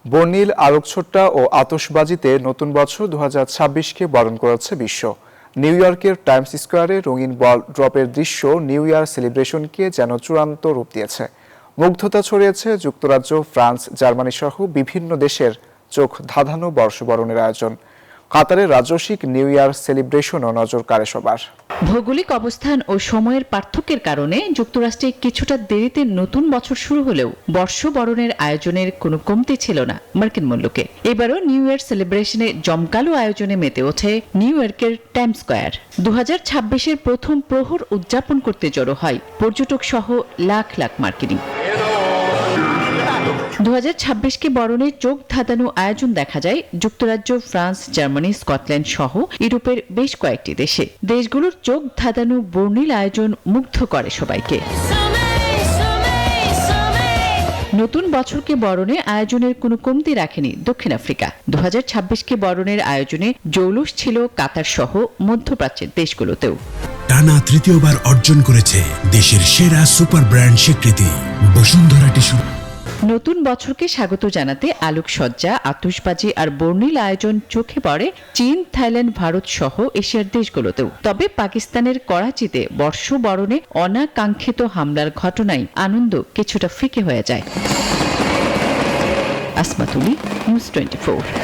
বর্ণিল আলোকছটা ও আতশবাজিতে নতুন বছর 2026কে বরণ করেছে বিশ্ব। নিউ ইয়র্কের টাইমস স্কোয়ারে রঙিন বল ড্রপের দৃশ্য নিউ ইয়ার সেলিব্রেশনকে যেন চূড়ান্ত রূপ দিয়েছে। মুগ্ধতা ছড়িয়েছে যুক্তরাজ্য, ফ্রান্স, জার্মানি সহ বিভিন্ন দেশের চোখ ধাঁধানো বর্ষবরণের আয়োজন। কাতারের রাজস্বিক নিউ ইয়ার সেলিব্রেশনও নজর কাড়ে সবার। ভৌগোলিক অবস্থান ও সময়ের পার্থক্যের কারণে যুক্তরাষ্ট্রে কিছুটা দেরিতে নতুন বছর শুরু হলেও বর্ষবরণের আয়োজনের কোনো কমতি ছিল না মার্কিন মুলুকে। এবারও নিউ ইয়ার সেলিব্রেশনে জমকালো আয়োজনে মেতে ওঠে নিউ ইয়র্কের টাইমস স্কোয়ার। 2026-এর প্রথম প্রহর উদযাপন করতে জড়ো হয় পর্যটক সহ লাখ লাখ মার্কিনী। 2026কে বরণের চোখ ধাঁধানো আয়োজন দেখা যায় যুক্তরাজ্য, ফ্রান্স, জার্মানি, স্কটল্যান্ড সহ ইউরোপের বেশ কয়েকটি দেশে। দেশগুলোর চোখ ধাঁধানো বর্ণিল আয়োজন মুগ্ধ করে সবাইকে। নতুন বছরকে বরণে আয়োজনের কোনো কমতি রাখেনি দক্ষিণ আফ্রিকা। 2026কে বরণের আয়োজনে জৌলুস ছিল কাতার সহ মধ্যপ্রাচ্যের দেশগুলোতেও। টানা তৃতীয়বার অর্জন করেছে দেশের সেরা সুপার ব্র্যান্ড স্বীকৃতি বসুন্ধরা টিস্যু। নতুন বছরকে স্বাগত জানাতে আলোকসজ্জা, আতশবাজি আর বর্ণিল আয়োজন চোখে পড়ে চীন, থাইল্যান্ড, ভারত সহ এশিয়ার দেশগুলোতেও। তবে পাকিস্তানের করাচিতে বর্ষবরণে অনাকাঙ্ক্ষিত হামলার ঘটনায় আনন্দ কিছুটা ফিকে হয়ে যায়। আসমা তুলি, নিউজ 24।